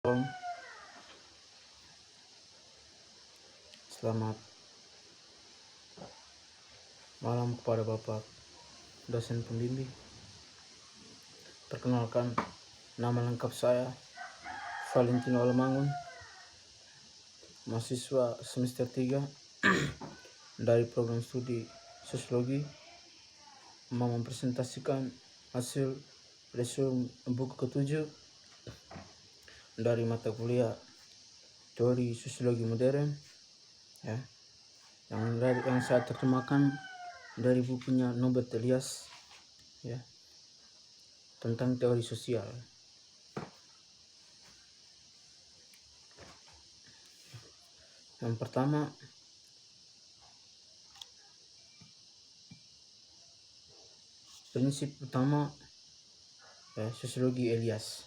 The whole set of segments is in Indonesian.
Shalom, selamat malam kepada Bapak dosen pembimbing. Perkenalkan, nama lengkap saya Valentino Alemangun, mahasiswa semester 3 dari program studi Sosiologi, mau mempresentasikan hasil resume buku ke-7 dari mata kuliah Teori Sosiologi Modern, ya, yang saya terjemahkan dari bukunya Norbert Elias, ya, tentang teori sosial. Yang pertama, prinsip utama sosiologi Elias.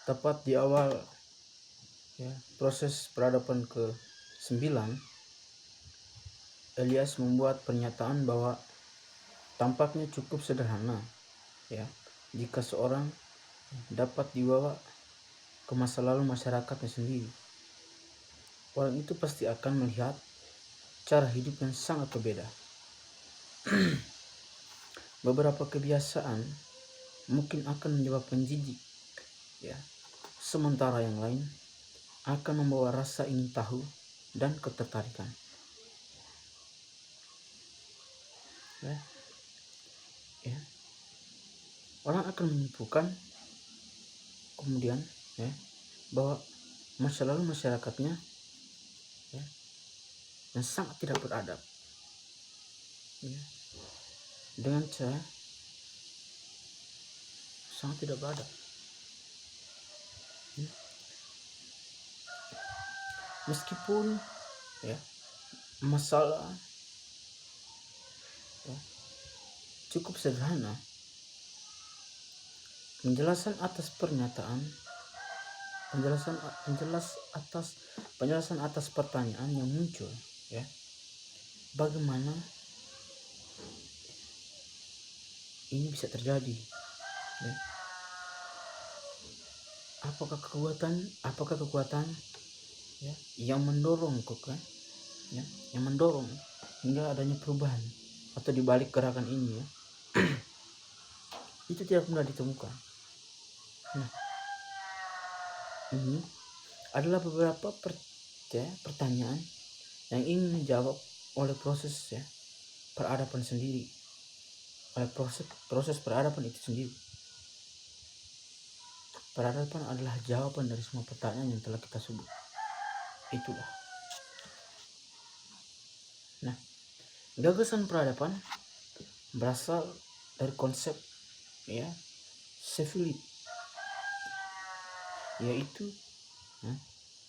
Tepat di awal proses peradaban ke-9, Elias membuat pernyataan bahwa tampaknya cukup sederhana jika seorang dapat dibawa ke masa lalu masyarakatnya sendiri. Orang itu pasti akan melihat cara hidup yang sangat berbeda. Beberapa kebiasaan mungkin akan menyebabkan jijik, sementara yang lain akan membawa rasa ingin tahu dan ketertarikan. Orang akan menyimpulkan kemudian bahwa masa lalu masyarakatnya yang sangat tidak beradab, dengan cara sangat tidak beradab. Meskipun masalah cukup sederhana, penjelasan atas pertanyaan yang muncul, bagaimana ini bisa terjadi? Apakah kekuatan yang mendorong yang mendorong hingga adanya perubahan atau dibalik gerakan ini itu tidak mudah ditemukan. Ini adalah beberapa pertanyaan yang ingin dijawab oleh proses peradaban sendiri, oleh proses peradaban itu sendiri. Peradaban adalah jawaban dari semua pertanyaan yang telah kita sebut. Itulah. Gagasan peradaban berasal dari konsep civility, yaitu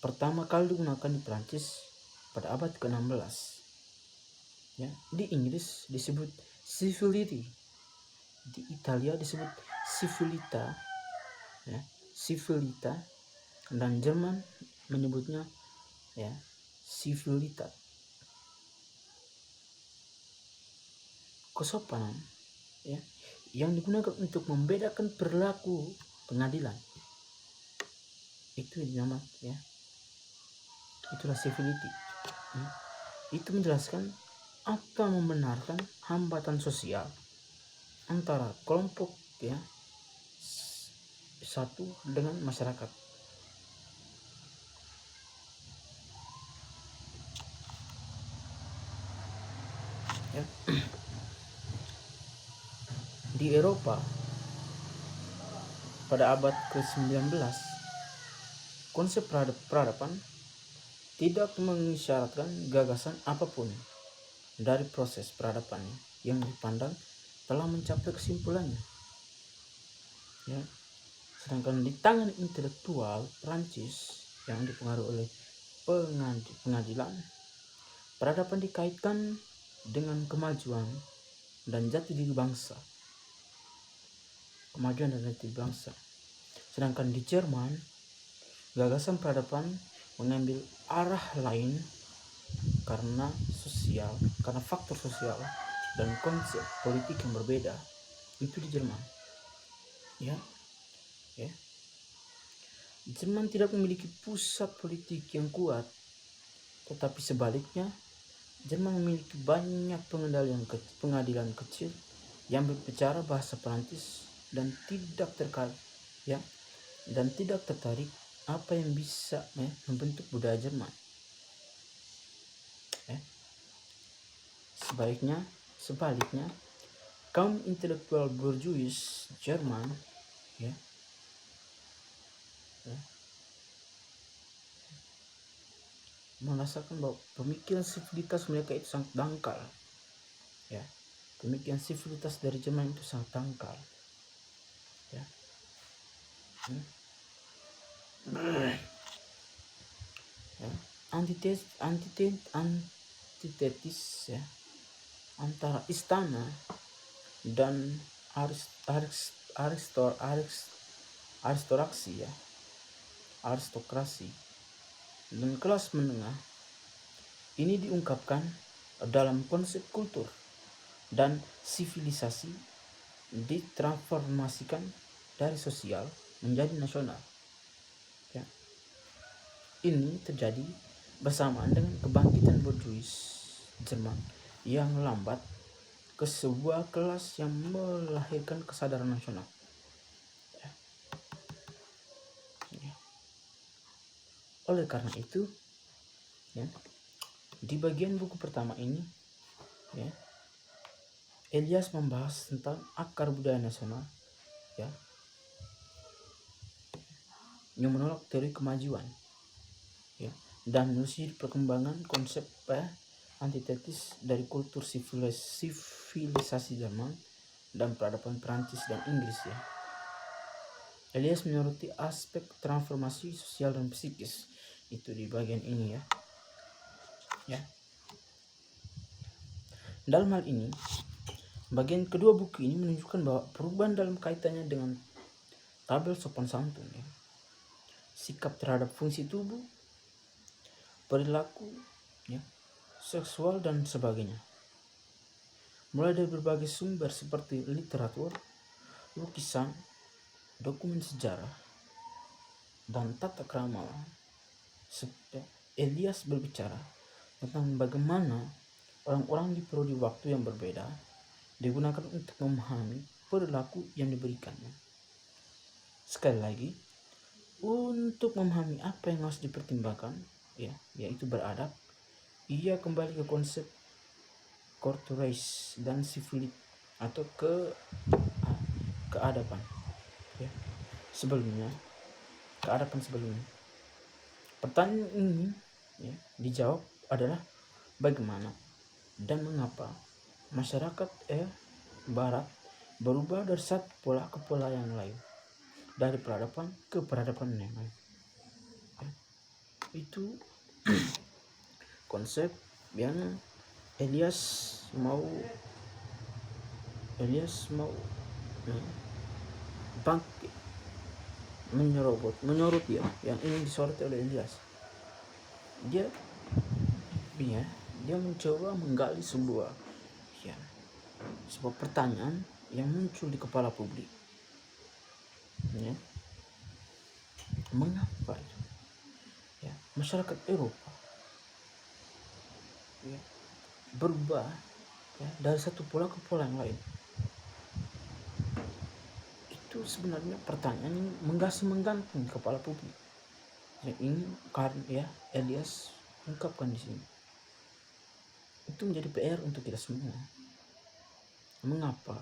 pertama kali digunakan di Prancis pada abad ke-16. Di Inggris disebut civility, di Italia disebut civilita, civilita, dan Jerman menyebutnya civilita. Kesopanan yang digunakan untuk membedakan perilaku pengadilan, itu dinamakan itulah civility. Itu menjelaskan atau membenarkan hambatan sosial antara kelompok satu dengan masyarakat. Di Eropa pada abad ke-19, konsep peradaban tidak mengisyaratkan gagasan apapun dari proses peradaban yang dipandang telah mencapai kesimpulannya. Sedangkan di tangan intelektual Prancis yang dipengaruhi oleh pengadilan, peradaban dikaitkan dengan kemajuan dan jati diri bangsa. Sedangkan di Jerman, gagasan peradaban mengambil arah lain karena faktor sosial dan konsep politik yang berbeda. Itu di Jerman. Jerman tidak memiliki pusat politik yang kuat, tetapi sebaliknya Jerman memiliki banyak pengadilan kecil yang berbicara bahasa Perancis dan tidak tertarik apa yang bisa membentuk budaya Jerman. Sebaliknya, kaum intelektual borjuis Jerman merasakan bahwa pemikiran sivilitas mereka itu sangat dangkal. Pemikiran sivilitas dari Jerman itu sangat dangkal. Antitesis antara istana dan aristokrasi dan kelas menengah ini diungkapkan dalam konsep kultur dan sivilisasi ditransformasikan dari sosial menjadi nasional. Ini terjadi bersamaan dengan kebangkitan borjuis Jerman yang lambat ke sebuah kelas yang melahirkan kesadaran nasional. Oleh karena itu, di bagian buku pertama ini, Elias membahas tentang akar budaya nasional, yang menolak teori kemajuan, dan menelusuri perkembangan konsep antitesis dari kultur sivilisasi Jerman dan peradaban Perancis dan Inggris. Elias menyoroti aspek transformasi sosial dan psikis itu di bagian ini ya. Dalam hal ini, bagian kedua buku ini menunjukkan bahwa perubahan dalam kaitannya dengan tabel sopan santun, sikap terhadap fungsi tubuh, perilaku, seksual dan sebagainya, mulai dari berbagai sumber seperti literatur, lukisan, dokumen sejarah, dan tata krama. Elias berbicara tentang bagaimana orang-orang di periode waktu yang berbeda digunakan untuk memahami perilaku yang diberikannya. Sekali lagi, untuk memahami apa yang harus dipertimbangkan, yaitu beradab, ia kembali ke konsep courtois dan civilis atau keadaban sebelumnya. Pertanyaan ini dijawab adalah bagaimana dan mengapa masyarakat Barat berubah dari satu pola ke pola yang lain, dari peradaban ke peradaban yang lain. Itu konsep yang Elias mau bangkit menyorot yang ingin disoroti oleh Elias. Dia mencoba menggali sebuah pertanyaan yang muncul di kepala publik. Mengapa masyarakat Eropa berubah dari satu pola ke pola yang lain? Itu sebenarnya pertanyaan yang menggantung di kepala publik. Yang ini karena Elias ungkapkan di sini. Itu menjadi PR untuk kita semua. Mengapa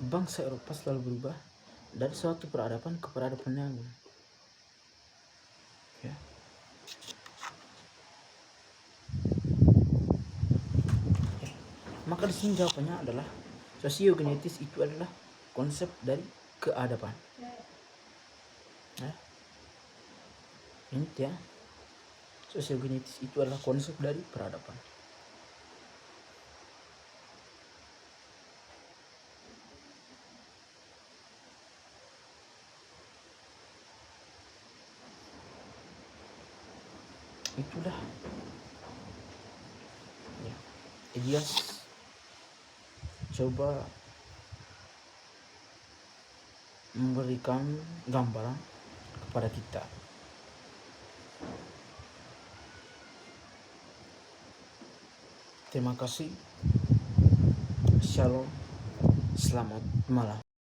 bangsa Eropa selalu berubah dari suatu peradaban ke peradaban yang lain? Maka di sini jawabannya adalah sosiogenetis itu adalah konsep dari keadaban. Ini sosiogenetis itu adalah konsep dari peradaban. Itulah Elias coba memberikan gambaran kepada kita. Terima kasih. Shalom. Selamat malam.